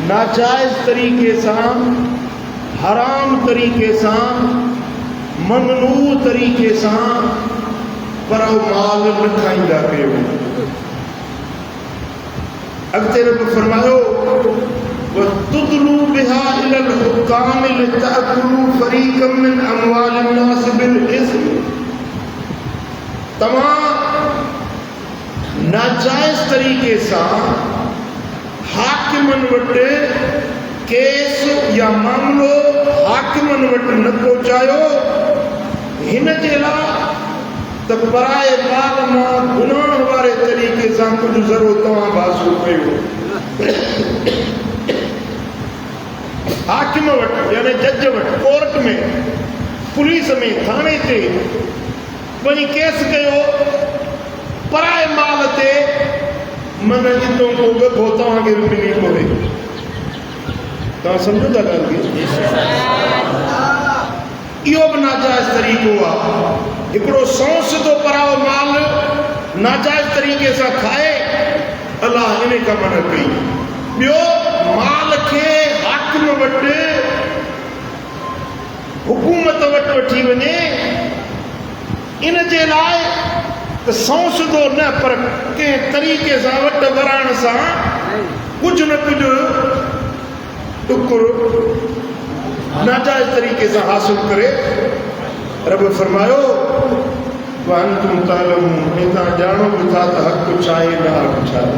नाजायज तरीके से, हराम तरीके से, ममनू तरीके से पर माल न खाईंदा कयो। अगते रब फरमायो वतुदलू बिहा इलल हुकाम लितअकुलू फरीकम मिन अमवालिन नास बिल इस्म। तमाम नाजायज तरीके से हाकिमन वट केस या मामलो हाकिमन वट न पहुंचायो, हिन जे लाइ त पराए माल मां गुनाह वारे तरीके सां कुझु ज़रो तव्हां बासू कयो। हाकिम वटि यानी जज वटि, कोर्ट में, पुलिस में, थाने ते वञी केस कयो पराए माल ते, मन जितो को गो तव्हांखे मिली पवे। तव्हां सम्झो था ॻाल्हि खे? इहो बि नाजाइज़ तरीक़ो आहे। हिकिड़ो सौंस थो पराओ माल नाजाइज़ तरीक़े सां खाए, अलाह इन कम न कई। ॿियो, माल खे हाकिम वटि, हुकूमत वटि वठी वञे, इन जे लाइ त सौंसदो न पर कंहिं तरीक़े सां वट वराइण सां कुझु न कुझु टुकुर नाजाइज़ तरीक़े सां हासिल करे। रब फरमायो वअंतुम तअलमून, तव्हां ॼाणो बि था त हक़ छा आहे न हक़ छा आहे।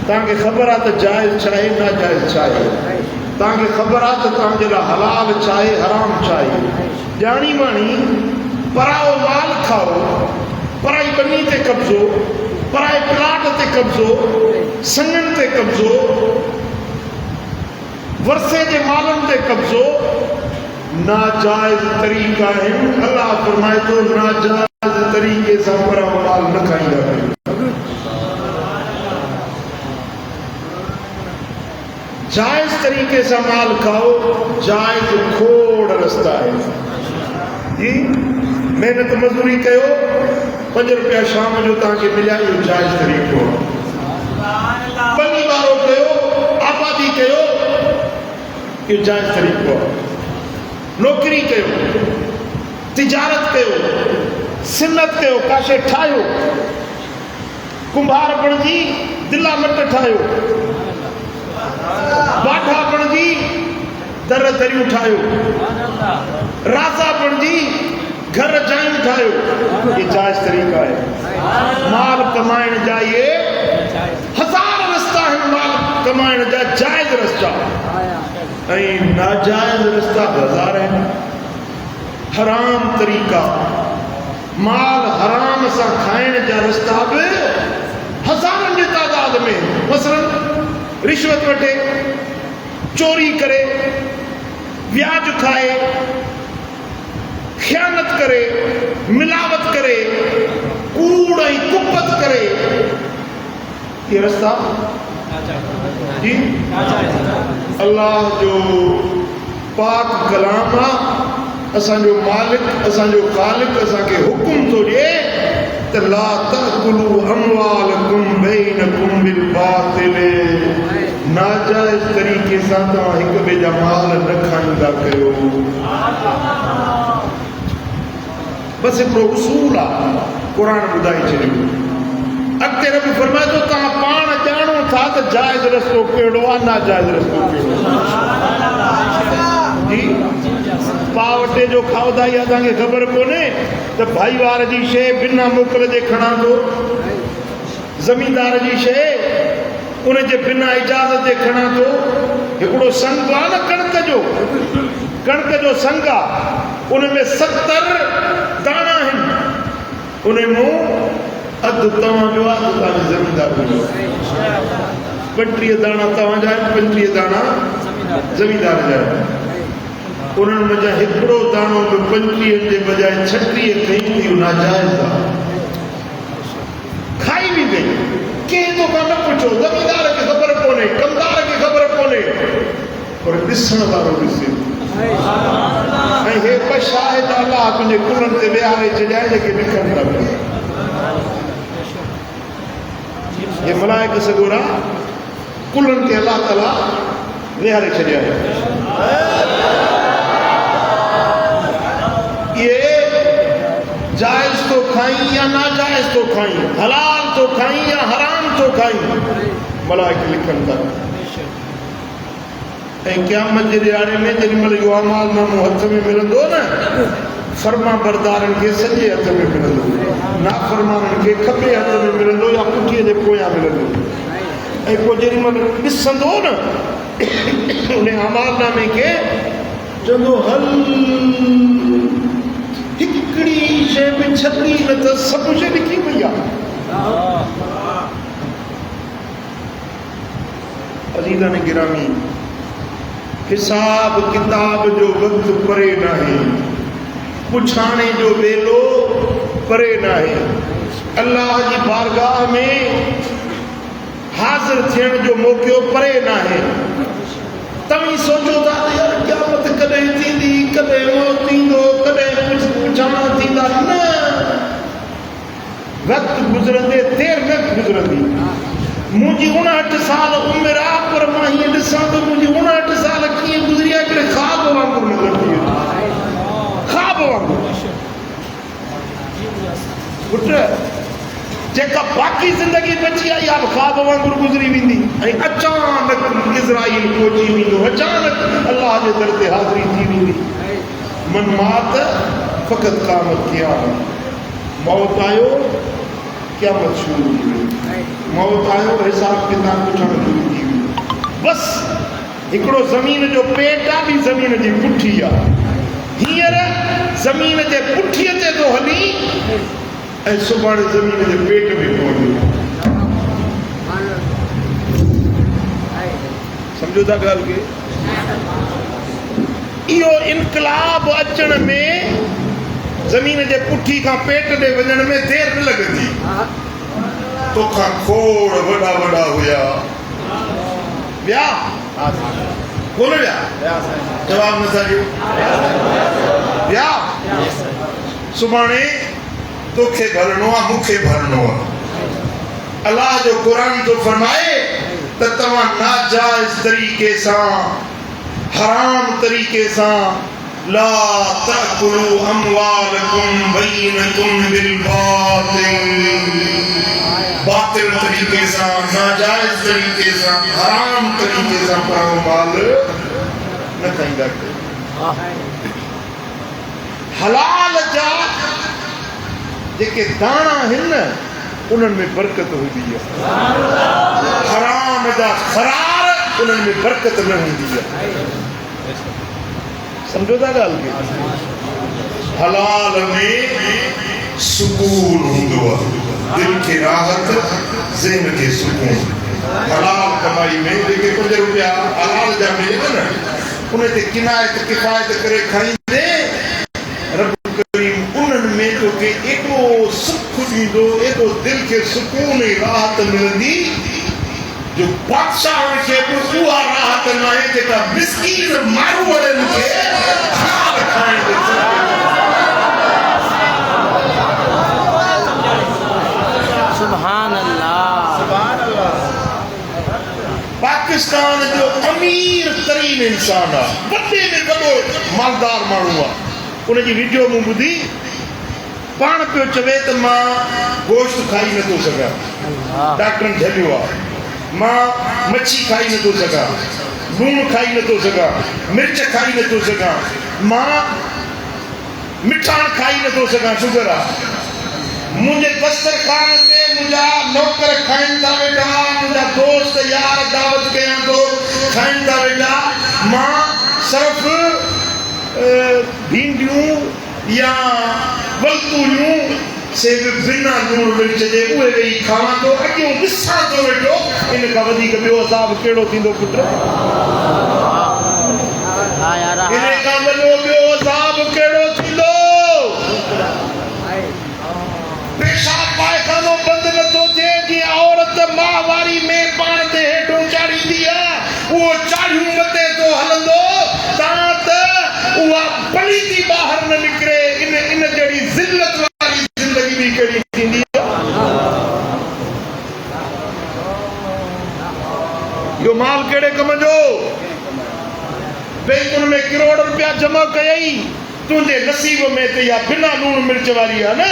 तव्हांखे ख़बर आहे त जाइज़ छा आहे नाजाइज़ छा आहे। तव्हांखे ख़बर आहे त तव्हांजे लाइ हलाल छा आहे हराम छा आहे। ॼाणी माणी पराओ माल खाओ, पराई बनी ते कब्ज़ो, पराए प्लाट ते कब्ज़ो, संगन ते कब्ज़ो, वरसे जे मालनि ते कब्ज़ो नाजाइज़ तरीक़ा आहिनि। अलाह फरमाए थो नाजाइज़ तरीक़े सां पराओ माल न खाईंदा कयो। जायज़ तरीक़े से माल खाओ, जायज़ खोड़ रस्ता है जी। मेहनत मजदूरी कयो, 5 रुपया शाम जो तव्हांखे मिलिया, इहो जायज़ तरीक़ो आहे। बनी वारो कयो, आबादी कयो, इहो जायज़ तरीक़ो आहे। नौकरी कयो, तिजारत कयो, सिन्नत कयो काशे ठाहियो, कुंभार बणिजी दिला मट ठाहियो, बाठा बणिजी दर दरियूं ठाहियो, राजा बणिजी घर जायूं ठाहियो। ये जायज़ तरीक़ा है। माल कमाइण जा ये हजार रस्ता आहिनि, माल कमाइण जा जायज़ रस्ता ऐं नाजायज़ रस्ता हज़ार आहिनि। हराम तरीक़ा, माल हराम सां खाइण जा रस्ता बि हज़ारनि जी तादाद में। मसलन रिश्वत वठे, चोरी करे, व्याज खाए, ख़यानत करे, मिलावट करे, कूड़ ऐं कुपत करे, ये रस्ता जी अल्लाह जो पाक कलाम आहे। असांजो मालिक, असांजो ख़ालिक असांखे हुकुम थो ॾिए त ला तअकुलू अमवालकुम बैनकुम बिल बातिल, नाजायज़ तरीक़े सां तव्हां हिक ॿिए जा माल न खाईंदा कयो। बस हिकिड़ो उसूल आहे, क़ुर ॿुधाए छॾियो। अॻिते रब फरमाए थो तव्हां पाण ॼाणो था त जाइज़ रस्तो कहिड़ो आहे, नाजाइज़ रस्तो कहिड़ो आहे। पावटे जो खावदाई असांखे ख़बर कोन्हे त भाईवार जी शइ बिना मोकल जे खणा थो, ज़मींदार जी शइ उनजे बिना इजाज़त जे खणा थो। हिकिड़ो संग आहे न कणक जो संग आहे, उनमें 70 दाणा आहिनि, उन मां अधु तव्हांजो आहे, अधु तव्हांजे ज़मींदार जो। 35 दाणा तव्हांजा आहिनि, 35 दाणा ज़मींदार जा आहिनि। उन्हनि मज़ा हिकिड़ो दाणो बि 35 जे बजाए 36 कई थी, नाजाइज़ आहे, खाई बि गई। कंहिं तोखां न पुछो, ज़मींदार खे ख़बर कोन्हे, कमदार खे ख़बर कोन्हे, पर ॾिसण वारो ॾिसे। ऐं हे ॿ शाहिद अलाह तुंहिंजे कुलनि ते विहारे छॾिया जेके लिखनि था पिया। ये मलाइक सगोरा कुलनि ते अलाह ताला विहारे छॾिया। ये जायज़ तो खाई या नाजायज़ तो खाई, हलाल तो खाई या हराम तो खाई, मलाइक लिखनि था। ऐं क़यामत जे ॾियारे में जेॾीमहिल इहो अमालनामो हथ में मिलंदो न, फर्मा बरदारनि खे सॼे हथ में मिलंदो, नाफ़रमाननि खे खॿे हथ में मिलंदो या पुठीअ जे पोयां मिलंदो। ऐं पोइ जेॾीमहिल ॾिसंदो न उन अमालनामे खे, चवंदो हल हिकिड़ी शइ बि छॾी न त सभु शइ लिखी पई आहे। अज़ीज़ान गिरामी, हिसाब किताब जो वक़्त परे नाहे, पुछाणे जो वेलो परे नाहे, अल्लाह जी बारगाह में हाज़िर थियण जो मौक़ो परे नाहे। तव्हीं सोचो था त यार क़यामत कॾहिं थींदी, कॾहिं मौत थींदो, कॾहिं कुझु पुछाणा थींदा। न, वक़्त गुज़रंदे देर न गुज़रंदी। मुंहिंजी 59 साल उमिरि आहे, पर मां हीअं ॾिसां त मुंहिंजी 59 साल कीअं गुज़री आहे, हिकिड़े ख़्वाब वांगुरु नज़र थी वेंदी, ख़्वाब वांगुरु। पुट, जेका बाक़ी ज़िंदगी बची आहे इहा ख़्वाब वांगुरु गुज़री वेंदी। ऐं अचानक इज़राइल पहुची वेंदो, अचानक अलाह जे दर ते हाज़िरी थी वेंदी। मन मात फ़क़त क़यामत क़यामत, मौत आयो क़यामत शुरू थी वई, मौत आयो हिसाब किताब पुछणु शुरू थी वियो। बसि हिकिड़ो ज़मीन जो पेट आहे, ॿी ज़मीन जी पुठी आहे। हींअर ज़मीन जे पुठीअ ते थो हली ऐं सुभाणे ज़मीन जे पेट में पवंदो। सम्झो था ॻाल्हि खे? इहो इनकलाब अचण में, ज़मीन जे पुठी खां पेट ॾे वञण में देर न लॻंदी। तोखां खोड़ वॾा वॾा हुया, विया कोन विया? जवाब नथा ॾियो। विया? सुभाणे तोखे भरणो आहे, मूंखे भरणो आहे। अलाह जो क़ुर तो फरमाए त तव्हां नाजाइज़ तरीक़े सां, हराम तरीक़े सां ला तअकुलू अमवालकुम बैनकुम बिल बातिल तरीके से, नाजायज तरीके से, हराम तरीके से पाण माल न खाईंदा। हलाल जा जेके दाणा हिन उन्हनि में बरकत हूंदी आहे, हराम जा ख़रार उन्हनि में बरकत न हूंदी आहे। समझो था ॻाल्हि खे? हलाल में सुकून हूंदो आहे, दिल खे राहत, ज़हन खे सुकून। हलाल कमाई में जेके कुछ रुपया हलाल जा मिले न उन ते किनायत किफ़ायत करे खाईंदे रब करीम उन्हनि में तोखे एॾो सुख ॾींदो, एॾो दिल खे सुकून ऐं राहत मिलंदी जो बादशाह खे बि उहा राहत न आहे जेका मिस्कीन माण्हू वारनि खे हलाल खाइण ते सुभान अल्लाह। सुभान अल्लाह। पाकिस्तान जो अमीर तरीन इंसान आहे, वॾे में वॾो मालदार माण्हू आहे। उनजी वीडियो मूं ॿुधी, पाण पियो चवे त मां गोश्त खाई नथो सघां, डॉक्टरनि झलियो आहे, मां मच्छी खाई नथो सघां, लूणु खाई नथो सघां, मिर्च खाई नथो सघां, मां मिठाण खाई नथो सघां, शुगर आहे। मुझे दस्तरखान ते मुझा नौकर खाइन था वेठा, मुझा दोस्त यार दावत कया तो खाइन था वेठा, मां सिर्फ भिंडियूं या वलतूरियूं से बिना लूण मिर्च जे उहे वेही खावां तो, अॻियों ॾिसां तो वेठो, इन खां वधीक ॿियो अज़ाब कहिड़ो थींदो पुट? इन खां वॾो ॿियो अज़ाब कहिड़ो थींदो? पेशाब पायखानो बंद नथो थिए, जीअं औरत माहवारी में पाण ते हेठों चाढ़ींदी आहे, उहो चाढ़ियूं मथे तो हलंदो तां त उहा पलीती ॿाहिरि न निकिरे। इन जहिड़ी ज़िल्लत वारी ज़िंदगी बि कहिड़ी थींदी आहे? इहो माल कहिड़े कम जो? बैंकुनि में करोड़ रुपया जमा कयई, तुंहिंजे नसीब में त इहा बिना लूण मिर्च वारी आहे न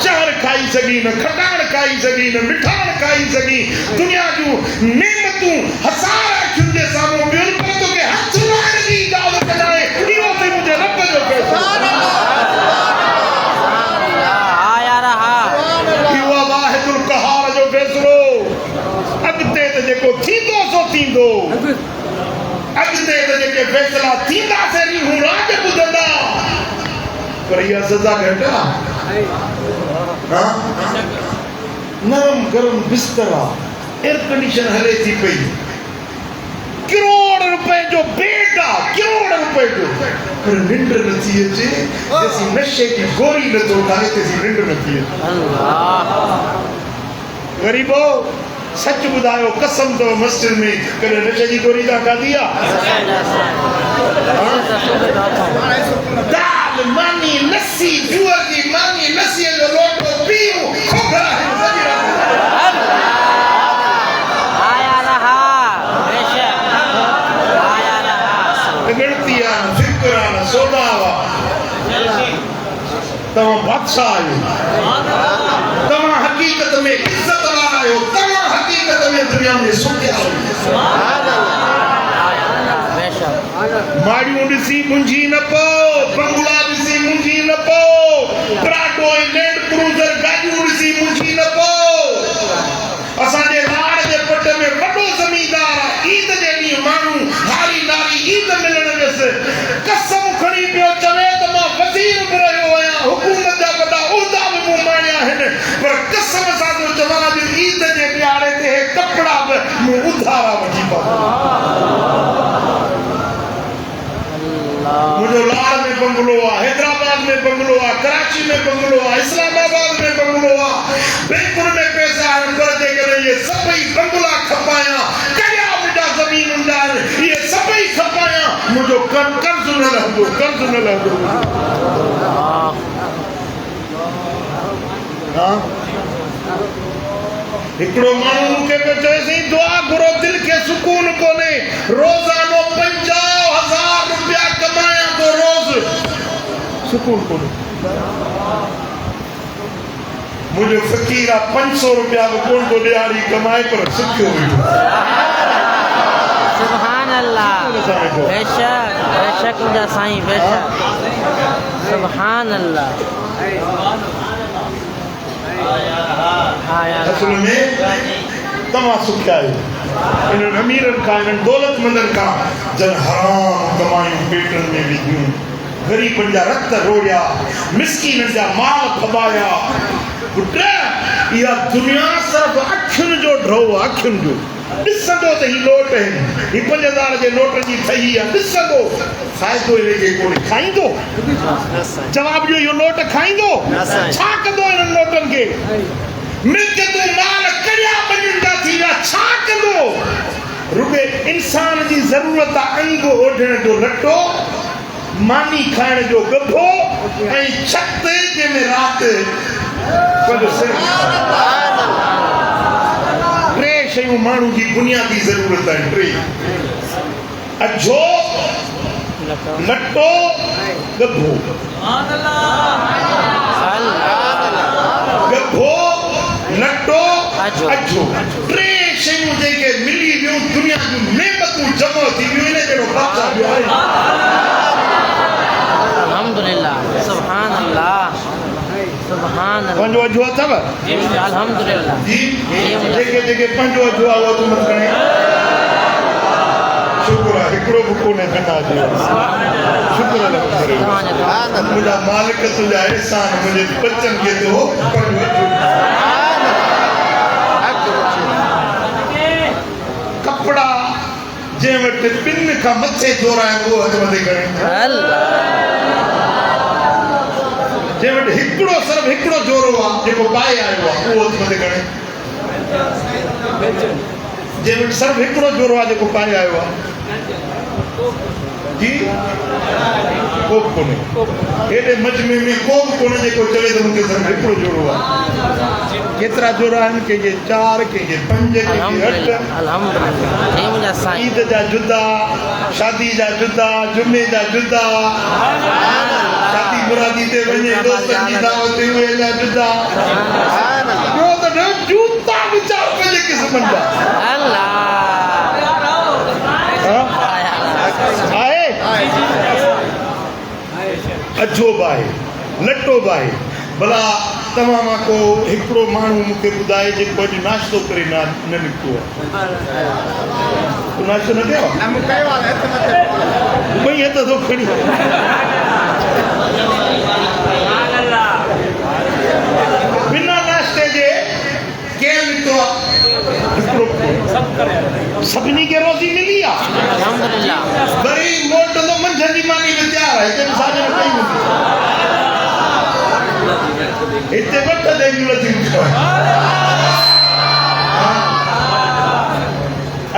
चांवर खाई सघी, न खटाण खाई सघी, न मिठाण खाई सघी, दुनिया जूं नेमतूं हज़ार अखियुनि जे साम्हूं ॿियुनि, पर तोखे हथ लाइण जी इजाज़त न आहे। इहो त मुंहिंजे रब जो फैसलो, इहो आहे वाहिदुल क़हार जो फैसलो। अॻिते त जेको थींदो सो थींदो, अॻिते त जेके फैसला थींदा से हू राज ॿुधंदा, पर इहा सज़ा घटि आहे। नरम गरम बिस्तर आहे, एयर कंडीशन हले थी पई, करोड़ रुपए जो बेड आहे, करोड़ रुपए जो, पर निंड नथी अचे। जैसी नशे की गोरी नथो खाए तेसी निंड नथी अचे। ग़रीबो सच ॿुधायो, कसम तो मस्जिद में कॾहिं नशे जी गोरी तव्हां खाधी आहे? दाल मानी लस्सी, जूअर जी मानी लस्सीअ जो लोटो पीऊं, खोखरा गिणती आहे, फिक्र आहे, सोदा आहे। तव्हां बादशाह आहियो, तव्हां हक़ीक़त में इज़त वारा आहियो, तव्हां हक़ीक़त में दुनिया में सुठिया आहियो। माड़ियूं ॾिसी मुंझी न पओ, बंगला ॾिसी मुंझी न पओ, प्राडो ऐं लैंड क्रूज़र गाॾियूं ॾिसी मुंझी न पओ। असांजे लाड़ जे पट में वॾो ज़मींदार आहे, ईद जे ॾींहुं माण्हू हारी नारी ईद मिलण वियसि, कसम खणी पियो चवे त मां वज़ीर बि रहियो आहियां, हुकूमत जा वॾा उहिदा बि मूं माणिया आहिनि, पर कसम सां थो चवां त ईद जे ॾियारे ते कपिड़ा बि मूं उधारा वठी पाता। मुझे लाड़ में बंगलो आहे, हैदराबाद में बंगलो आहे, कराची में बंगलो आहे, इस्लामाबाद में बंगलो आहे, बैंकुनि में पैसा आहिनि, पर जेकॾहिं इहे सभई बंगला खपाया, कया मुंहिंजा ज़मीन हूंदा आहिनि, इहे सभई खपाया, मुंहिंजो कर्ज़ न लहंदो, कर्ज़ न लहंदो। हिकिड़ो माण्हू मूंखे पियो चएसि, दुआ घुरो, दिलि खे सुकून कोन्हे, रोज़ानो 50,000 रुपया कमाया तो रोज़ सुकून कोन मुझे फकीर 500 रुपया भी कोन तो दिहाड़ी कमाए पर सुखियो सुभान अल्लाह बेशक बेशक मुझा साईं बेशक सुभान अल्लाह हाँ यार असल में तमा सुखिया इन अमीरन का इन दौलतमंदन का जन हराम कमायूं पेटन में विधियूं गरीबन जा रक्त रोड़िया मिस्कीन जा माल खबाया पुट या दुनिया सिर्फ अखियुनि जो ड्रो अखियुनि जो ॾिसंदो त ही नोट आहिनि ही 5000 जे नोट जी ठही आहे ॾिसंदो फ़ाइदो हिनखे कोन्हे खाईंदो जवाब ॾियो इहो नोट खाईंदो छा कंदो इन्हनि नोटनि खे मिल्कियतूं माल कड़िया बणिंदा थी विया छा कंदो रुॻे इंसान जी ज़रूरत आहे अंग ओढ़ण जो लटो मानी खाइण जो गभो ऐं छत जंहिंमें राति टे शयूं माण्हू जी बुनियादी ज़रूरत आहिनि टे अझो लटो गभो गभो लटो अझो टे शयूं जेके मिली वियूं दुनिया जूं नेमतूं जमो थी वियूं इन जहिड़ो बादशाह ॿियो आहे अल्हम्दुलिल्लाह सुभान अल्लाह सुभान अल्लाह पंहिंजो अझो अथव अल्हम्दुलिल्लाह जी जेके जेके पंहिंजो अझो आहे उहो तूं मत खणे शुक्र आहे हिकिड़ो बि कोन्हे बिना जो शुक्र आहे मुंहिंजा मालिक तुंहिंजा एहसान मुंहिंजे बचनि खे तो पंहिंजो कपिड़ा जंहिं वटि पिन खां मथे जोराए उहो हथ मथे करे जंहिं वटि हिकिड़ो सिर्फ़ु हिकिड़ो जोरो आहे जेको पाए आयो आहे उहो हथ मथे करे जंहिं वटि सिर्फ़ु हिकिड़ो जोरो आहे जेको पाए आयो आहे जी को बि कोन्हे हेॾे मजमे में को बि कोन्हे जेको चवे त मूंखे सिर्फ़ु हिकिड़ो जोरो आहे केतिरा जोड़ा आहिनि कंहिंखे 4 कंहिंखे 5 कंहिंखे 8 ईद जा जुदा शादी जा जुदा जुमे जा जुदा शादी मुरादी ते वञे दोस्तनि जी दावत ते उहे जा जुदा ॿियो त न जूता बि 4-5 क़िस्मनि जा आहे अझो बि आहे लटो बि आहे भला तव्हां मां को हिकिड़ो माण्हू मूंखे ॿुधाए जेको अॼु नाश्तो करे न निकितो आहे तूं नाश्तो न कयो आहे ॿई हथ थो खणी बिना नाश्ते जे केरु निकितो आहे सभिनी खे रोज़ी मिली आहे वरी मोटंदो मंझंदि जी मानी बि तयारु आहे हिते बि साॼो कई हूंदी हिते वठ देवी नथी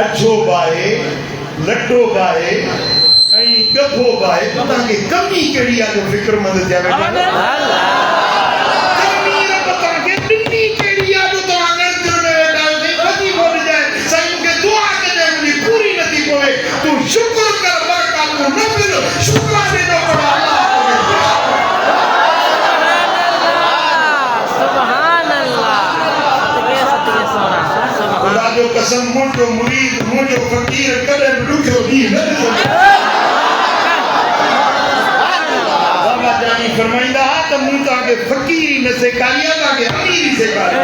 अझो बि आहे लटो बि आहे ऐं गभो बि आहे तव्हांखे कमी कहिड़ी आहे जो फ़िक्रमंद थिया वेठा शुक्र कर बरकत को न मिलो शुक्राने न पड़ा सुभान अल्लाह खुदा जो कसम मुंहिंजो मुरीद मुंहिंजो फ़कीर कॾहिं बि ॾुखियो ॾींहुं न बाबा जानी फरमाईंदा त मूं तव्हांखे फ़कीरी न सेखारी आहे तव्हांखे अमीरी सेखारी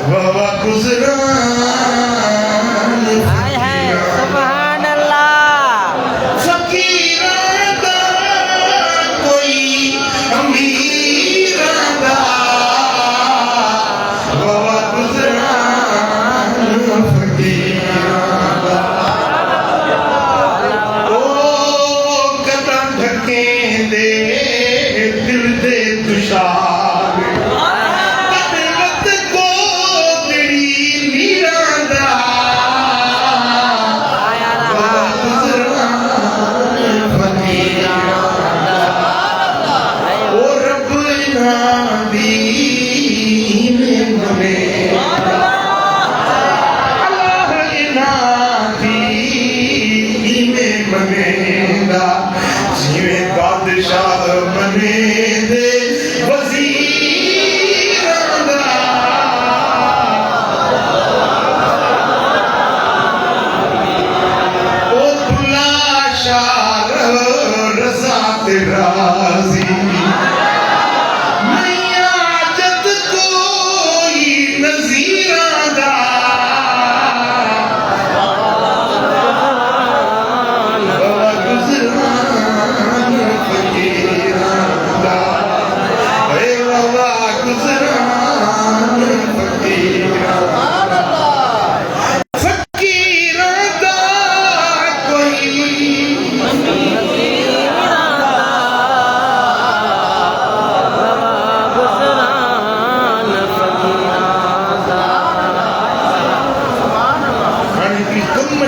वाह गुज़रान सुभान अल्लाह फ़कीर दा कोई अमीर दा वाह गुज़रान फ़कीर दा ओ कदम ढकेंदे दिल दे तुषार मनेंदा जिवें बादशाह मनेंदे वज़ीरां दा ओ भुला शाह रज़ा ते राज़ी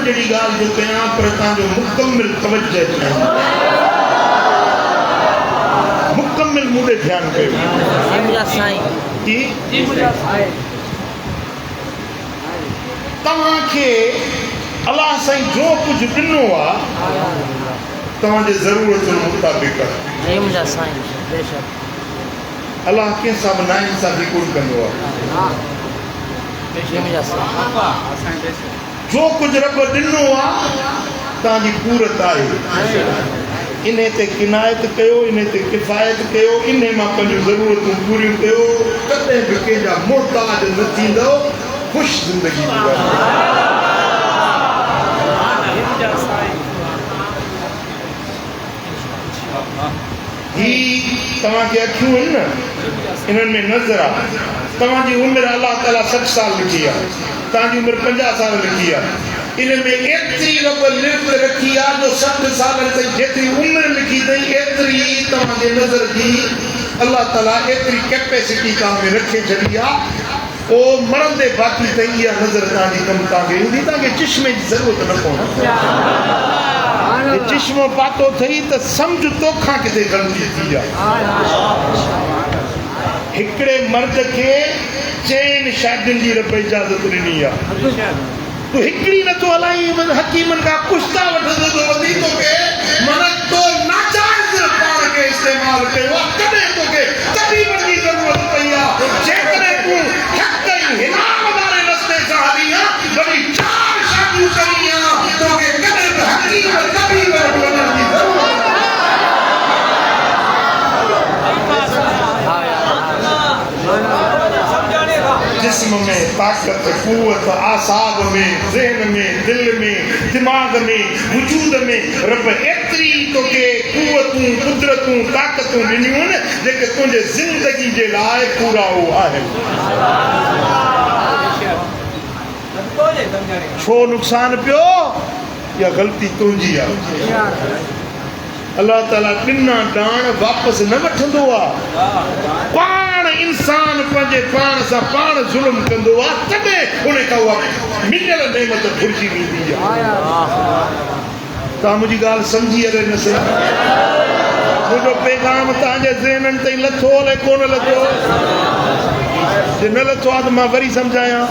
जड़ी गाल जो कयां पर तांजो मुकम्मल तवज्जो मुकम्मल मुझे ध्यान कयो जी तव्हां खे अल्लाह साईं जो कुछ ॾिनो आहे तव्हांजे ज़रूरत मुताबिक़ अल्लाह कंहिं सां बि नाइंसाफ़ी कोन कंदो आहे जो कुछ रब ॾिनो आहे तव्हांजी पूरत आहे इन ते किनायत कयो इन ते किफ़ायत कयो इन मां पंहिंजूं ज़रूरतूं पूरियूं कयो कॾहिं बि कंहिंजा मुहताज न थींदव ख़ुशि ज़िंदगी ही तव्हांखे अखियूं आहिनि न इन्हनि में नज़र आहे तव्हांजी उमिरि अल्लाह ताला 60 साल लिखी आहे तव्हांजी उमिरि 50 साल लिखी आहे इन में एतिरी रब लिफ्ट रखी आहे जो 60 सालनि ताईं जेतिरी उमिरि लिखी अथई एतिरी तव्हांजे नज़र जी अल्लाह ताला एतिरी कैपेसिटी तव्हां में रखे छॾी आहे ओ मरंदे बाक़ी ताईं इहा नज़र तव्हांजी कमु तव्हांखे ईंदी तव्हांखे चश्मे जी ज़रूरत न पवंदी चश्मो पातो थई त सम्झ तोखां किथे ग़लती थी आहे हिकिड़े मर्द खे 4 शादियुनि जी रब इजाज़त ॾिनी आहे तूं हिकिड़ी नथो हलाई हकीमनि खां पुछता वठंदो त वधी तोखे मन तो नाजाइज़ पाण खे इस्तेमालु कयो आहे कॾहिं तोखे तबीबनि जी ज़रूरत पई आहे जेकॾहिं तूं हक़ ऐं हिलाम वारे रस्ते सां हली आहे वरी 4 शादियूं करी आहे तोखे कॾहिं बि हकीम तबीब वटि वञण जी ज़रूरत जिस्म में ताकत कुव्वत आसाब में ज़हन में दिल में दिमाग़ में वजूद में रब एतिरी तोखे कुव्वतूं कुदरतूं ताक़तूं ॾिनियूं आहिनि जेके तुंहिंजे ज़िंदगी जे लाइ पूरा आहिनि छो नुक़सान पियो या ग़लती तुंहिंजी आहे अल्लाह ताला ॾिना ॾाण वापसि न वठंदो आहे पाण इंसान पंहिंजे पाण सां पाण ज़ुल्म कंदो आहे तॾहिं उन खां उहा मिलियल नेमत घुरिजी वेंदी आहे तव्हां मुंहिंजी ॻाल्हि सम्झी अरे न सही मुंहिंजो पैगाम तव्हांजे ज़हननि ताईं लथो अलाए कोन लथो जे न लथो आहे त मां वरी सम्झायां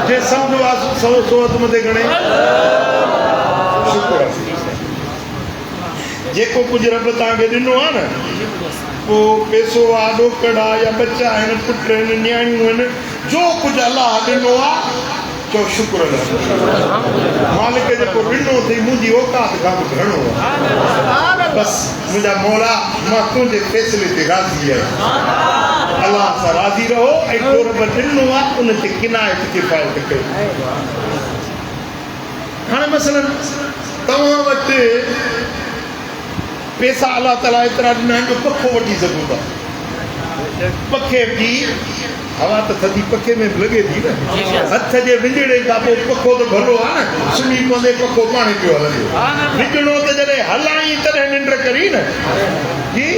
जे सम्झो आहे 100 हथ मथे घणे शुक्र आहे जेको कुझु रब तव्हांखे ॾिनो आहे न पोइ पैसो आहे ॾोकड़ आहे या बच्चा आहिनि पुट आहिनि नियाणियूं आहिनि जो कुझु अलाह ॾिनो आहे चओ शुक्र मालिक जेको ॾिनो अथई मुंहिंजी औकात खां बि घणो आहे बसि मुंहिंजा मौला मां तुंहिंजे फ़ैसिले ते राज़ी आहियां अलाह सां राज़ी रहो ऐं जो रब ॾिनो आहे उन ते किनायत किफ़ायत कयो हाणे मसलन तव्हां वटि पैसा अल्लाह ताला एतिरा ॾिना आहिनि जो पखो वठी सघूं था पखे जी हवा त थधी पखे में बि लॻे थी न हथ जे विंजड़े खां पोइ पखो त भलो आहे न सुम्ही पवंदे पखो पाण पियो हलंदो विझणो त जॾहिं हलाई तॾहिं निंड करी न जी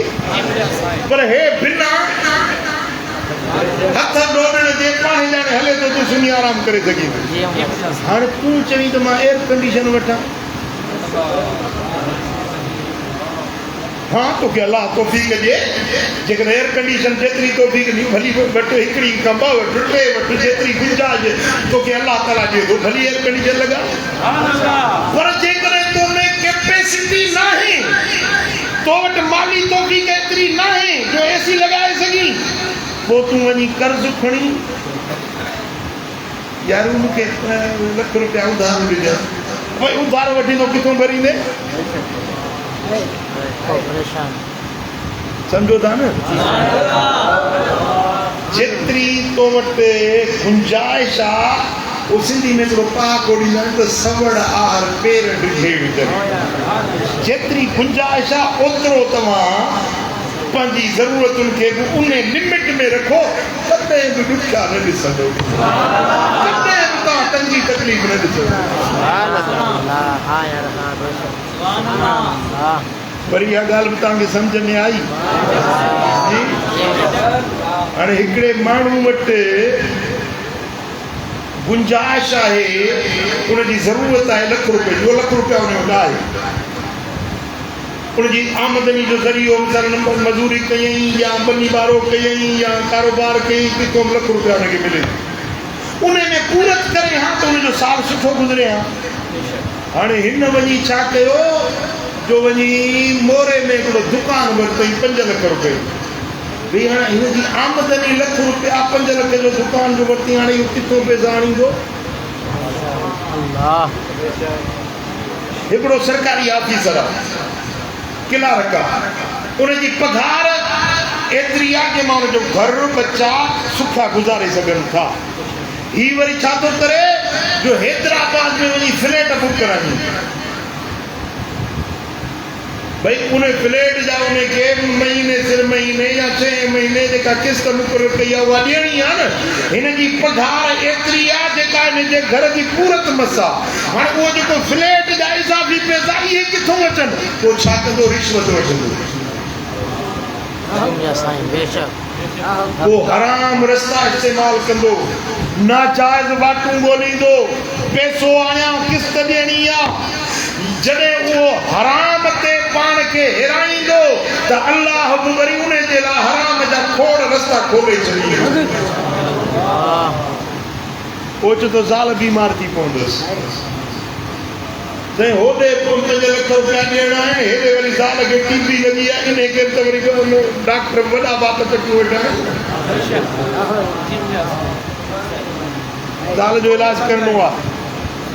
पर हे बिना हथ ॾोड़ण जे पाण ॼाणे हले थो तूं सुम्ही आराम करे सघीं हाणे तूं चवीं त मां एयर कंडीशन वठां हाँ तोखे अल्लाह तौफ़ीक़ ॾिए जेकर एयर कंडीशन जेतिरी तौफ़ीक़ ॾियूं भली वटि हिकिड़ी खां ॿ वटि टे वटि जेतिरी गुंजाइश तोखे अल्लाह ताला ॾिए थो भली एयर कंडीशन लॻा पर जेकॾहिं तोखे तो वटि माली तौफ़ीक़ एतिरी न आहे जो एसी लॻाए सघीं, पोइ तूं वञी कर्ज़ खणी यार मूंखे लख रुपया उधार ॾिजा, भई उधार वठींदो किथां भरींदे? परेशान सम्झो था न? जेतिरी तो वटि गुंजाइश आहे, वो सिंधी में हिकिड़ो पहाको ॾींदा आहिनि त सवड़ आहार पेर ॾिघे विझनि। जेतिरी गुंजाइश आहे ओतिरो तव्हां पंहिंजी ज़रूरतुनि खे बि उन लिमिट में रखो, कॾहिं बि ॾुखिया न ॾिसंदो, कॾहिं बि तव्हां तंगी तकलीफ़ न ॾिसंदो। वरी इहा ॻाल्हि बि तव्हांखे सम्झ में आई? हाणे हिकिड़े माण्हू वटि गुंजाइश आहे, उनजी ज़रूरत आहे लख रुपए जी, लख रुपया उन वटि आहे, उनजी आमदनी जो ज़रियो मिसाल मज़ूरी कयईं या बनी बारो कयईं या कारोबार कयईं, किथां लख रुपया उनखे मिले, उन में पूरत करे हा त उनजो साल सुठो गुज़रे हा। हाणे हिन वञी छा कयो, जो वञी मोरे में हिकिड़ो दुकानु वरितई 5 लख रुपए, भई हाणे हिनजी आमदनी लख रुपया, 5 लख जो दुकान जो वरिती, हाणे इहो किथां पैसा आणींदो? हिकिड़ो सरकारी ऑफिसर आहे, क्लार्क आहे, उनजी पघार एतिरी आहे कि मां उनजो घर बच्चा सुखा गुज़ारे सघनि था। ही वरी छा थो करे, जो हैदराबाद में वञी फ्लैट बुक कराई, भाई उन फ्लैट जा उनखे महीने सिर महीने या 6 महीने जेका किस्त मुक़ररु कई आहे उहा ॾियणी आहे न। हिनजी पघार एतिरी आहे जेका हिनजे घर जी पूरत मस आहे। हाणे उहो जेको फ्लैट जा इज़ाफ़ी पैसा इहे किथां अचनि? पोइ छा कंदो? रिश्वत वठंदो, वो हराम रस्ता इस्तेमाल कंदो, नाजायज़ वाटूं ॻोल्हींदो, पैसो आया किस्त ॾियणी आहे। जॾहिं उहो हराम ते पाण खे हिराईंदो त अल्लाह बि वरी उन जे लाइ हराम जा खोड़ रस्ता खोले छॾींदो। ओचितो ज़ाल बीमार थी पवंदुसि, साईं होॾे 5 लख रुपया ॾियणा आहिनि, हेॾे वरी ज़ाल खे टीबी लॻी आहे, इन खे त वरी डॉक्टर वॾा बाप चटियूं वेठा आहिनि। ज़ाल जो इलाज करणो आहे,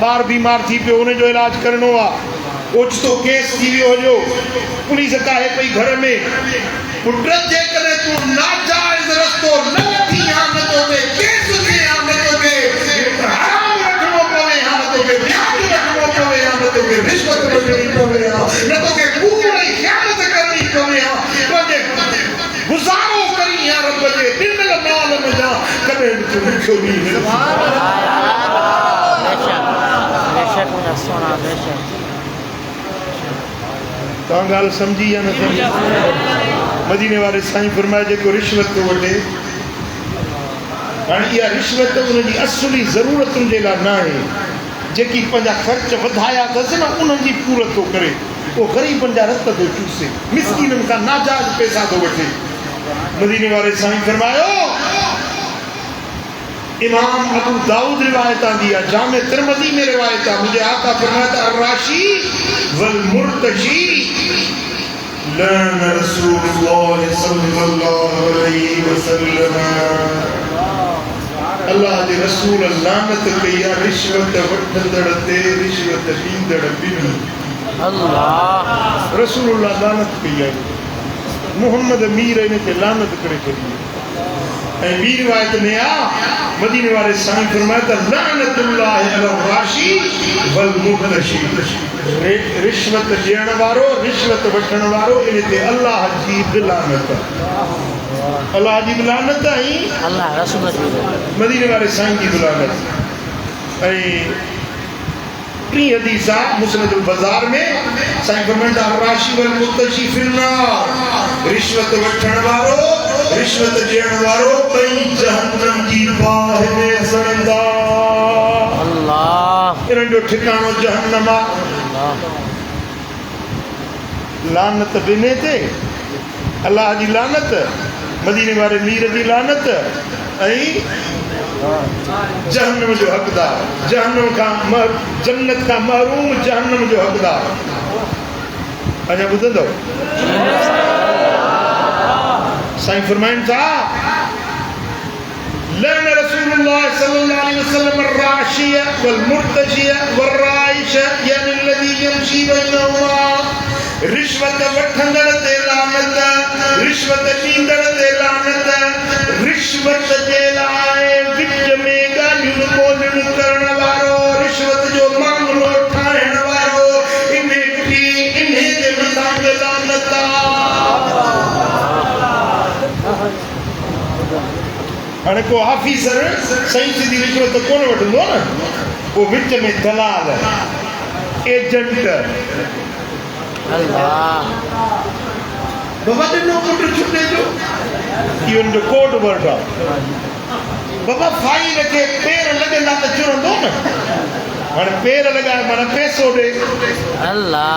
ॿार बीमार थी पियो उनजो इलाज करणो आहे, ओचितो केस थी वियो हुजो, पुलिस काहे पई घर में, पुट जेकॾहिं तूं नाजाइज़ रस्तो न वठी हा, न तोखे केस थिए हा, न तोखे हराम वठिणो पवे हा, न तोखे व्याज वठिणो पवे हा, न तोखे रिश्वत वठिणी पवे हा, न तोखे कूड़ ऐं ख़यानत करणी पवे हा, पंहिंजे गुज़ारो करी हा रब जे ॾिनल माल में जा, कॾहिं बि तूं ॾुखियो ॾींहुं न तव्हां ॻाल्हि सम्झी या न सम्झी? मदीने वारे साईं फरमाए जेको रिश्वत थो वठे, हाणे इहा रिश्वत उनजी असली ज़रूरतुनि जे लाइ न आहे, जेकी पंहिंजा ख़र्च वधाया अथसि न उन्हनि जी पूरत थो करे, उहो ग़रीबनि जा रत थो चूसे, मिसकीननि खां नाजाइज़ पैसा थो वठे। मदीने वारे साईं फरमायो, इमाम अबू दाऊद रिवायत आंदी है, जामे तिरमिज़ी में रिवायत है, मुझे आका फरमाता अर्राशी वल मुर्तशी लन रसूलुल्लाह सल्लल्लाहु अलैहि वसल्लम, अल्लाह जे रसूल लानत कई आहे रिश्वत वठंदड़ ते, रिश्वत ॾींदड़ ॿिन्ही। अल्लाह रसूलुल्लाह लानत कई आहे, मुहम्मद मीर इन ते लानत करे छॾी। ऐं ॿी रिवायत में आहे, मदीने वारे साईं फरमाया लानतुल्लाह अलल राशी वल मुर्तशी, रिश्वत ॾियण वारो रिश्वत वठण वारो इन ते अल्लाह जी लानत, अल्लाह जी लानत ऐं अल्लाह रसूल जी मदीने वारे साईं जी लानत। ऐं 3 हदीस आहे मुस्नदुल बाज़ार में, साईं फरमाईंदा राशी वल मुर्तशी फिन्नार, रिश्वत वठण वारो रिश्वत ॾियण वारो ॿई जहन्नम जी बाहि में सड़ंदा। अल्लाह इन्हनि जो ठिकाणो जहन्नम आहे। लानत ॾिने ते अल्लाह जी लानत, मदीने वारे मीर जी लानत ऐं जहन्नम जो हक़दार, जहन्नम खां जन्नत खां महरूम जहन्नम जो हक़दार। अञा ॿुधंदव साईं फरमाइनि था लअन रसूलुल्लाह सल्लल्लाहु अलैहि वसल्लम अर्राशिय वल मुर्तशिय वर्राइश यानी الذي यमशी बैनहुमा रिश्वत वठंदड़ ते लानत रिश्वत ॾींदड़ ते लानत रिश्वत जे लाइ विच में ॻाल्हियूं ॿोलियूं करण वारो रिश्वत जो मामलो ठाहिण वारो इन जे मथां लानत हाणे को ऑफिसर सही सिधी रिश्वत कोन वठंदो न वो विच में दलाल एजेंट बाबा ॾिनो पुट छुटे जो इहो जो कोड वर्ड आहे बाबा फाइल खे पेर लॻंदा त चुरंदो न हाणे पेर लॻाए माना पैसो ॾे अल्लाह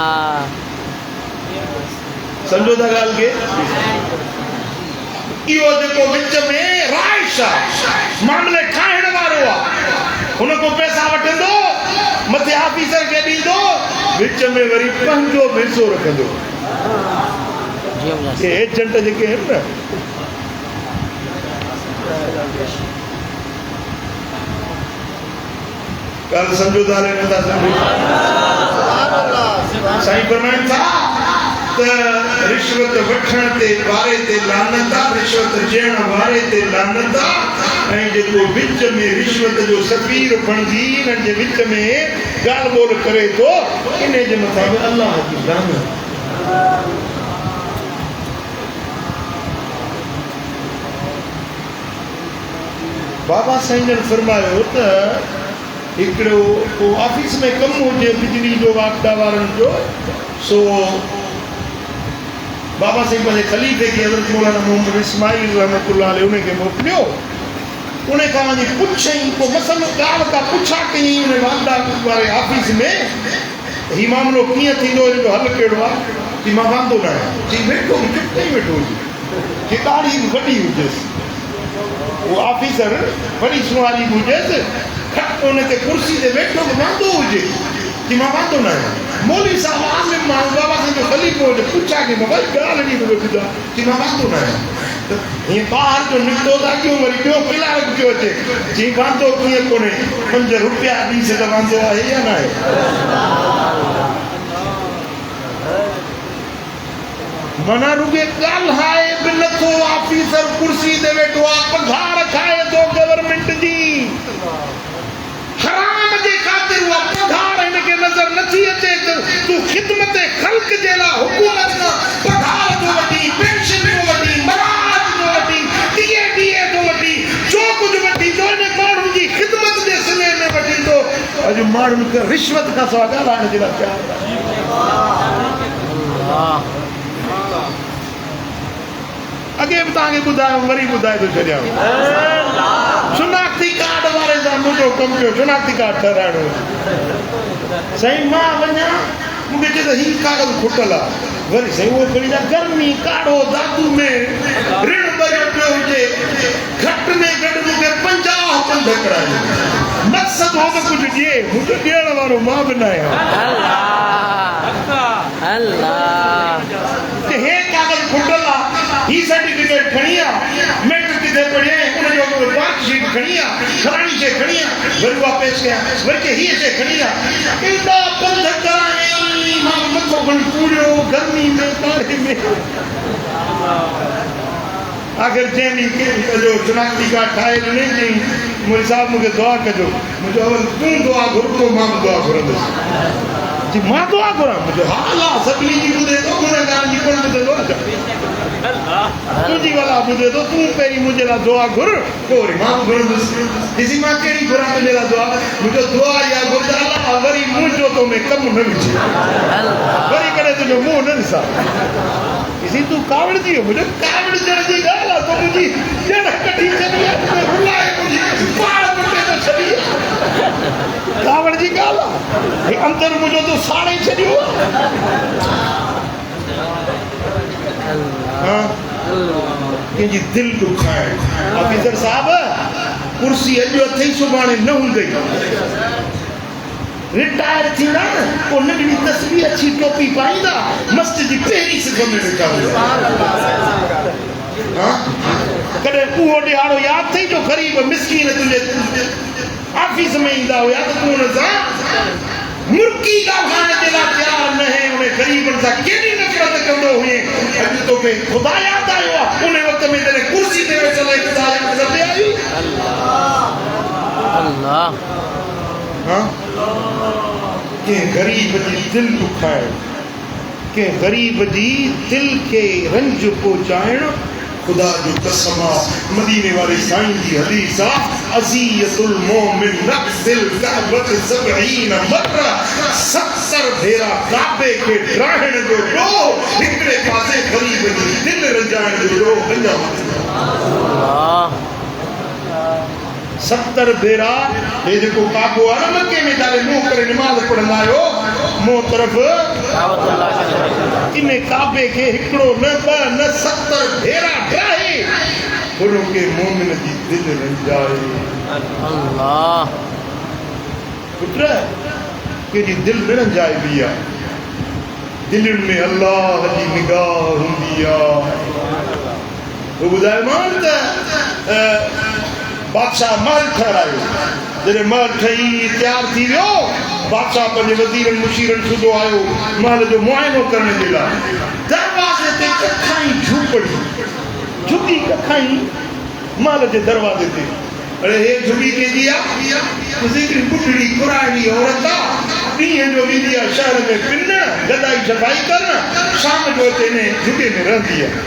सम्झो था ॻाल्हि खे इहो जेको विच में राइश आहे मामले ठाहिण वारो आहे हुन को पैसा वठंदो मथे ऑफिसर खे ॾींदो विच में वरी पंहिंजो पैसो रखंदो ये एजेंट जेके आहिनि न ॻाल्हि सम्झो था नथा सम्झो साईं फरमाइनि था त रिश्वत वठण ते वारे ते लानत आहे रिश्वत ॾियण वारे ते लानत आहे ऐं जेको विच में रिश्वत जो सफ़ीर बणिजी इन्हनि जे विच में ॻाल्हि ॿोल करे थो इन जे मथां बि अलाह जी लानत बाबा साईं जन फरमायो त हिकिड़ो को ऑफिस में कमु हुजे बिजली जो वापदा वारनि जो सो बाबा साईं पंहिंजे खलीफ़े खे हज़रत मौलाना मोहम्मद इस्माइल रहमतुल्लाह अलैह उनखे मोकिलियो उन खां वञी पुछई को मसलो ॻाल्हि का पुछा कयईं उन वापदा वारे ऑफिस में हीउ मामिलो कीअं थींदो हिन जो हल कहिड़ो आहे की मां वांदो न आहियां चई वेठो चुप ई वेठो हुजे की ॾाढी वॾी हुजेसि वो ऑफिसर बड़ी सुवारी हुजेसि खट उन ते कुर्सी ते वेठो वांदो हुजे कि मां वांदो न आहियां मौलवी साहब आलिम माण्हू बाबा साईं जो खलीफ़ो हुजे पुछा की बाबा ॻाल्हि ॾी ॿुधा कि मां वांदो न आहियां त हीअं ॿाहिरि जो निकितो था कयूं वरी ॿियो क्लार्क पियो अचे चई वांदो कीअं कोन्हे 5 रुपया ॾींस त वांदो आहे या न आहे मना रुगे ॻाल्हाए बि नथो ऑफिसर कुर्सी ते वेठो आहे पघार खाए थो गवर्नमेंट जी हराम जे ख़ातिर उहा पघार हिनखे नज़र नथी अचे त तूं ख़िदमत ख़ल्क़ जे लाइ हुकूमत खां पघार थो वठी पेंशन थो वठी मराद थो वठी ॾीए थो वठी जो कुझु वठी थो हिन माण्हुनि जी ख़िदमत जे सिले में वठी थो अॼु माण्हुनि खे रिश्वत खां सवाइ ॻाल्हाइण जे लाइ तयारु अॻे बि तव्हांखे ॿुधायो वरी ॿुधाए थो छॾियां शनाख्ती कार्ड वारे सां मुंहिंजो कमु कयो शनाख्ती कार्ड ठाराइणो साईं मां वञा मूंखे चए त हीउ कागज़ खुटल आहे वरी साईं उहो खणी जा गर्मी काढ़ो दादू में ऋण भरियो पियो हुजे घटि में घटि मूंखे 50 पंध करायो मक़सदु हो त कुझु ॾिए मुंहिंजो ॾियण वारो मां बि न आहियां हे कागज़ खुटल आहे ही सर्टिफिकेट खणी आ मैट्रिक किथे पढ़े उनजो मार्कशीट खणी आ फलाणी शइ खणी आ वरी उहा पेश कया वरी के हीअ शइ खणी आ एॾा पंध कराई मां मथो खणी पूरियो गर्मी में पाणी में आख़िर चइनि जो शनाख्ती कार्ड ठाहे ॾिनई चई मुंहिंजे साहिब मूंखे दुआ कजो मुंहिंजो अवल तूं दुआ घुर पोइ मां बि दुआ घुरंदुसि जी मां दुआ घुरां मुंहिंजो हाल आहे सभिनी जी ॿुधे थो हुन ॻाल्हि जी कोन ॿुधंदो तुंहिंजी वाला ॿुधे थो तूं पहिरीं मुंहिंजे लाइ दुआ घुर पोइ वरी मां बि घुरंदुसि ॾिसी मां कहिड़ी घुरां तुंहिंजे लाइ दुआ मुंहिंजो दुआ इहा घुरंदा वरी मुंहिंजो तो में कमु न विझे वरी कॾहिं तुंहिंजो मुंहुं न ॾिसां ॾिसी तूं कावड़जी वियो मुंहिंजो कावड़ ॼण जी ॻाल्हि आहे तूं मुंहिंजी ॼण कढी छॾी आहे रुलाए मुंहिंजी पाण मुंडे थो छॾी कावड़ जी ॻाल्हि आहे अंदरि मुंहिंजो तूं साड़े छॾियो कंहिंजी दिलि ॾुखाइण ऑफिसर साहब कुर्सी अॼु अथई सुभाणे न हूंदई रिटायर थींदा न पोइ नंढड़ी तस्वीर अच्छी टोपी पाईंदा मस्त सुन लिखा हुआ हाँ कदे वो दिहाड़ो याद थी जो गरीब मिस्कीन तुझे ऑफिस में ईंदा हुआ तो तू उन सां मुर्गी ॻाल्हाइण जे लाइ तयारु न आहे उन ग़रीबनि सां केॾी नफ़रत कंदो हुई अॼु तोखे ख़ुदा यादि आयो आहे उन वक़्त में जॾहिं कुर्सी ते वेठल ख़ुदा यादि न पे आई अल्लाह हाँ कंहिं ग़रीब जी दिलि दुखाइण कंहिं ग़रीब जी दिलि खे रंज पहुचाइण खुदा जो कसम आहे मदीने वाले साईं जी हदीस आहे अज़ियतुल मोमिन नफ़्सिल कअबत 70 मर्रा 70 भेरा काबे खे ड्राहिण जो ॾोह हिकिड़े पासे ग़रीब जी दिलि रंजाइण जो ॾोह अञा 70 भेरा हे जेको काबो आहे न मके में जाले मुंहुं करे निमाज़ पढ़ंदा आहियो मुंहुं तरफ़ इन काबे खे हिकिड़ो न ॿ न 70 भेरा ड्राहे गुरु के मोमिन जी दिलि रंजाए अल्लाह पुत्र केॾी दिलि न रंजाइबी आहे दिलनि में अल्लाह जी निगाह हूंदी आहे वो ॿुधायोमान त बादशाह महल ठहरायो जॾहिं महल ठही तयारु थी वियो बादशाह पंहिंजे वज़ीरनि मुशीरनि सूदो आयो महल जो मुआइनो करण जे लाइ दरवाज़े ते कखाई झूपड़ी झुगी कखाई महल जे दरवाज़े ते अरे हे झुगी कंहिंजी आहे हिकिड़ी बुढड़ी कुराइणी औरत आहे ॾींहं जो वेंदी आहे शहर में पिन गदाई सफ़ाई करण शाम जो अचे हिन झुगे में रहंदी आहे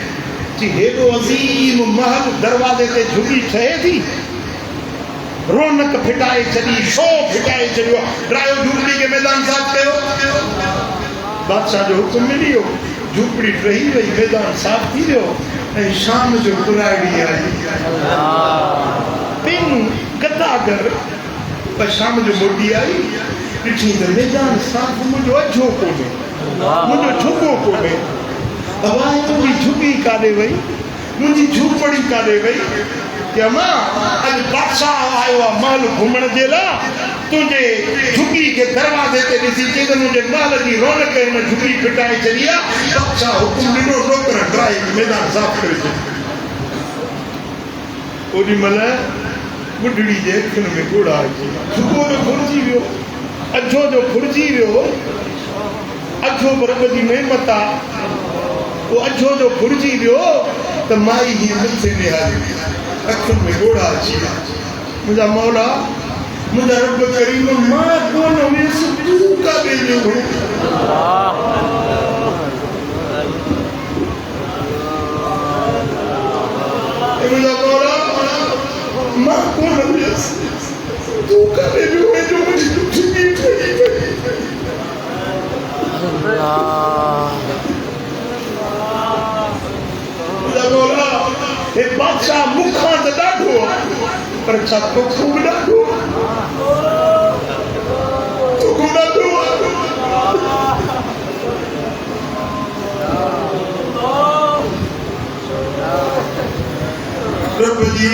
जी हेॾो अज़ीम महल दरवाज़े ते झुगी ठहे थी रौनक फिटाए छॾी शो फिटाए छॾियो ड्रायो झूपड़ी के मैदान साफ़ कयो बादशाह जो हुकुम मिली वियो झूपड़ी टही वई मैदान साफ़ थी वियो ऐं शाम जो कुराइणी आई पिन गदागर पर शाम जो मोटी आई ॾिठी त मैदान साफ़ मुंहिंजो अझो कोन्हे मुंहिंजो झुगो कोन्हे अवाज़ मुंहिंजी झुगी काॾे वई मुंहिंजी झूपड़ी काॾे वई कि अम्मा अॼु बादशाह आयो आहे महल घुमण जे लाइ तुंहिंजे झुगी खे दरवाज़े ते ॾिसी चई त मुंहिंजे महल जी रौनक हिन झुगी फिटाए छॾी आहे बादशाह हुकुम ॾिनो नौकर ड्राए मैदान साफ़ करे छॾ ओॾी महिल बुढड़ी जे अखियुनि में ॻोढ़ा अची झुगो जो घुरिजी वियो अझो जो घुरिजी वियो अझो रब जी नेमत आहे वो अझो जो घुरिजी वियो त माई हीअं मथे निहारी अखियुनि में ॻोढ़ा अची विया मुंहिंजा मौला मुंहिंजा रब करीम मां कोन हुयसि तूं काॾे वियो मुंहिंजा मौला मां कोन हुयसि तूं काॾे वियो जो मुंहिंजी झुगी ठही वई मौला हे बादशाह मुखां त ॾाढो पर छा तोखूं बि ॾाढो तोखूं ॾाढो रब जी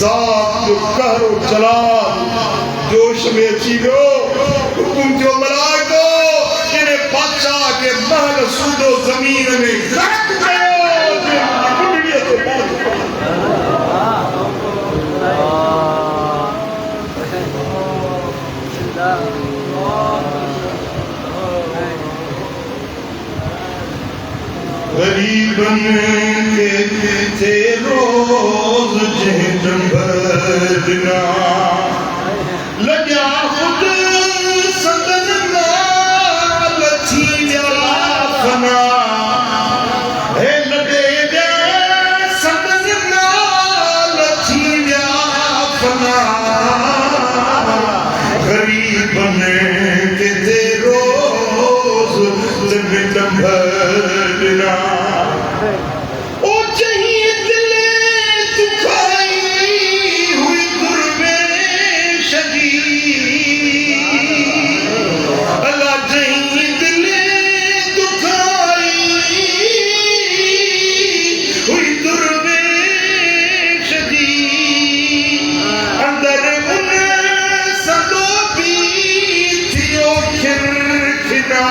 ज़ात जो कहरो जलाल जोश में अची वियो हुकुम जो मलाइको इन बादशाह के महल सूदो ज़मीन में ग़र्क़ कयो गरीबन के थे रोज जहन भरना लॻिया खुद सदन नाल थी विया फना हे लॻे विया सदन नाल थी विया फना गरीबन के थे रोज जहन भरना ओ चाहिए दिले दुखाई हुई दुर्वेश जी अल्लाह चाहिए दिले दुखाई हुई दुर्वेश जी अंदर उन सदो भी थियो खिरखिना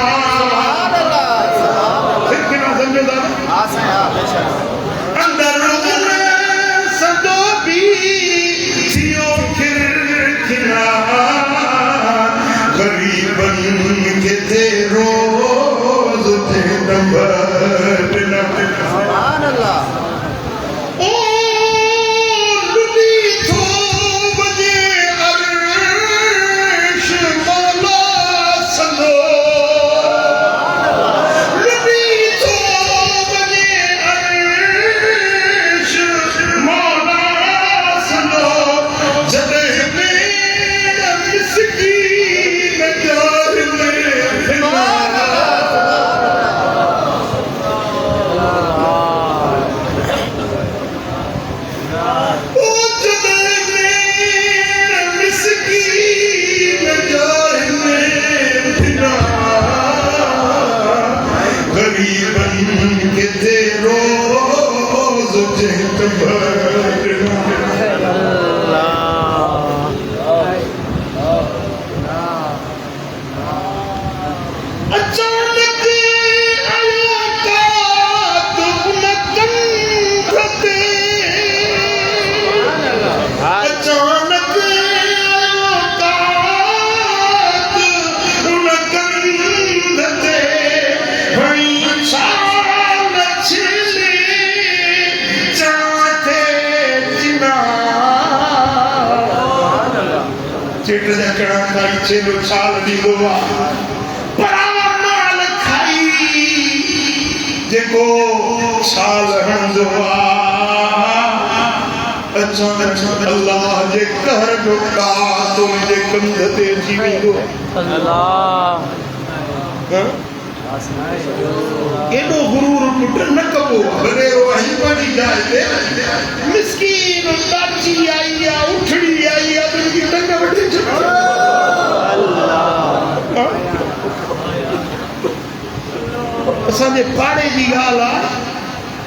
खाई चेलो छाल ॾींदो आहे परावा माल खाई जेको छाल हणंदो आहे अल्लाह जे कहर जो का तुंहिंजे कंध ते अची वेंदो एॾो गुरूर पुट न कबो वॾेरो आई पंहिंजी जाइ ते मिसकीन ॾाची आई आहे उठड़ी आई आहे तुंहिंजी टंग वठी छॾो असांजे पाड़े जी ॻाल्हि आहे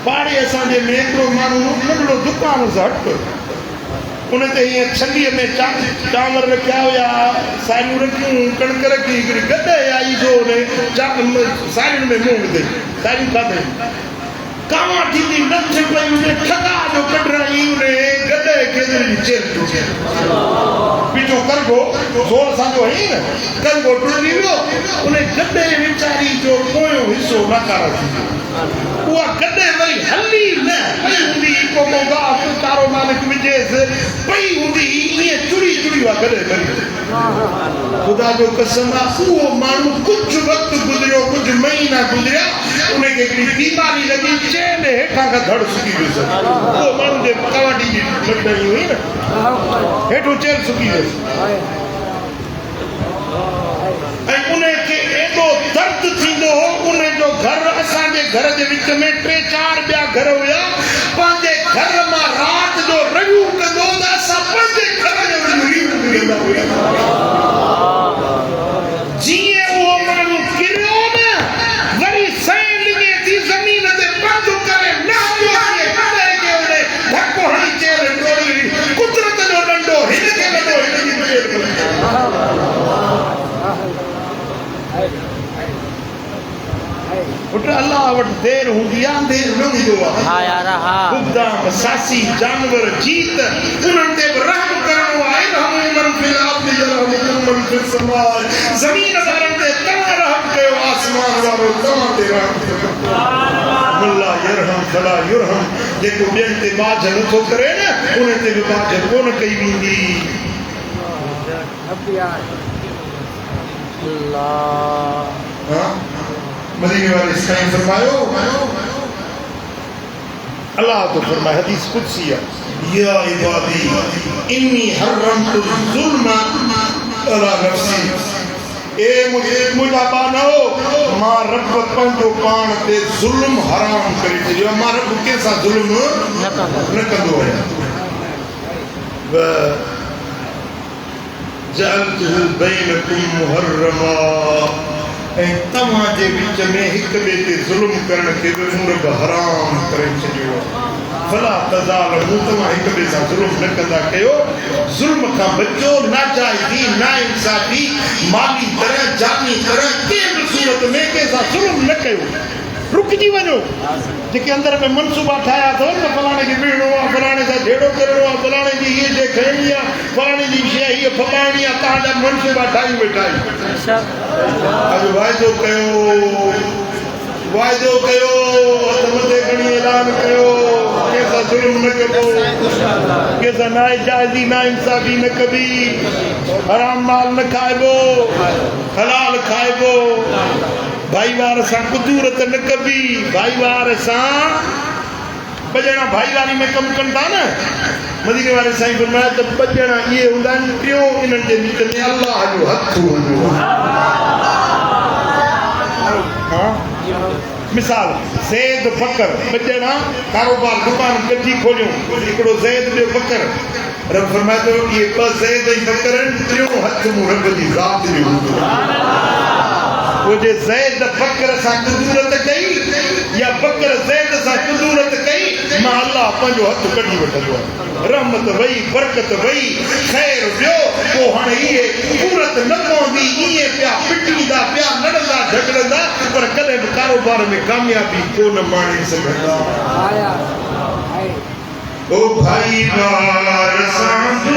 पाड़े असांजे में हिकिड़ो माण्हू नंढड़ो दुकान सां हट उन ते हीअं छलीअ में चांवर रखिया हुया सारियूं रखियूं कणिक रखी हिकिड़ी गॾ आई जो सारियुनि में मूंग अथई सारियूं खाधई कांवा थींदी नथ पई हुजे ठगा जो कढराई उन गॾ केतिरी जी चेल बीठो करगो ज़ोर असांजो हई न करगो टुटी वियो उन गॾे वीचारी जो पोयों हिसो नाकारा थी वियो उहा गॾे वरी हली न पई हूंदी को मोगा तारो मालिक विझेसि पई हूंदी ईअं चुड़ी चुड़ी उहा गॾे वरी ख़ुदा जो कसम आहे उहो माण्हू कुझु वक़्तु गुज़रियो कुझु महीना गुज़रिया उनखे हिकिड़ी बीमारी लॻी चेन हेठां खां धड़ सुकी वियुसि उहो माण्हू जे कवाटी जी लटई हुई न हेठो चेन सुकी वियुसि ऐं उनखे एॾो दर्द थींदो हो उन जो घर असांजे घर जे विच में 3-4 ॿिया घर हुया पंहिंजे घर मां राति जो रवियूं कंदो त असां पंहिंजे घर जो वेंदा हुया जीअं उहो माण्हू किरियो न वरी सैलिंगे थी ज़मीन ते पंधु करे धको हणी चेर टोड़ी कुदरत जो डंडो हिनखे वॾो हिनजी चेर पुट अल्लाह वटि देरि हूंदी आहे अंधेर न हूंदो आहे गुदाम सासी जानवर जीत उन्हनि ते बि रहम करणो आहे ज़मीन वारनि ते तव्हां रहम कयो आसमान वारो तव्हां ते रहम कयो मुल्ला यरहम फला युरहम जेको ॿियनि ते बाझ नथो करे न उन ते बि बाझ कोन कई वेंदी मदीने वाले साईं फरमायो अल्लाह तो फरमाए हदीस कुदसी है या इबादी इन्नी हर्रमतु ज़ुल्म अला नफ्सी ए मुझा बानो मां रब पंहिंजो पाण ते ज़ुल्म हराम करे छॾियो मां रब कंहिंसां ज़ुल्म न कंदो आहियां जअलतुहु बैनकुम मुहर्रमा ऐं तव्हां जे विच में हिक ॿिए ते ज़ुल्म करण खे बि मूं रब हराम करे छॾियो फला तज़ालमू तव्हां हिक ॿिए सां ज़ुल्म न कंदा कयो ज़ुल्म खां बचो नाजाइज़ी नाइंसाफ़ी माली तरह जानी तरह कंहिं बि सूरत में कंहिंसां ज़ुल्म न कयो रुकिजी वञो जेके अंदर में मनसूबा ठाहिया अथव न फलाणे खे बीहणो आहे फलाणे सां झेड़ो करिणो आहे फलाणे जी हीअ शइ खणणी आहे फलाणे जी शइ हीअ फलाणी आहे तव्हांजा मनसूबा ठाही वेठा अॼु वाइदो कयो हथ मथे खणी ऐलान कयो कंहिंसां ज़ुल्म न कबो कंहिंसां नाइजाइज़ी नाइंसाफ़ी न कबी हराम माल न खाइबो हलाल खाइबो भाईवार सां कुदूरत न कबी भाईवार सां ॿ ॼणा भाईवारी में कमु कनि था न मदीने वारे साईं फरमाया त ॿ ॼणा इहे हूंदा आहिनि टियों इन्हनि जे विच में अल्लाह जो हथ हूंदो मिसाल ज़ैद फ़कर ॿ ॼणा कारोबार दुकान गॾिजी खोलियूं हिकिड़ो ज़ैद ॿियो फ़कर रब फरमाए थो इहे ॿ ज़ैद ऐं फ़कर आहिनि टियों हथ मूं रब जी ज़ात जो हूंदो वो जे ज़ैद फ़कर सां कुदूरत कई या फ़कर ज़ैद सां कुदूरत कई मां अल्लाह पंहिंजो हथ कढी वठंदो आहे रहमत वई बरकत वई ख़ैर वियो पोइ हाणे इहे सूरत न पवंदी इएं पिया पिटींदा पिया लड़ंदा झगड़ंदा पर कॾहिं बि कारोबार में कामयाबी कोन माणे सघंदा ओ भाई वार सां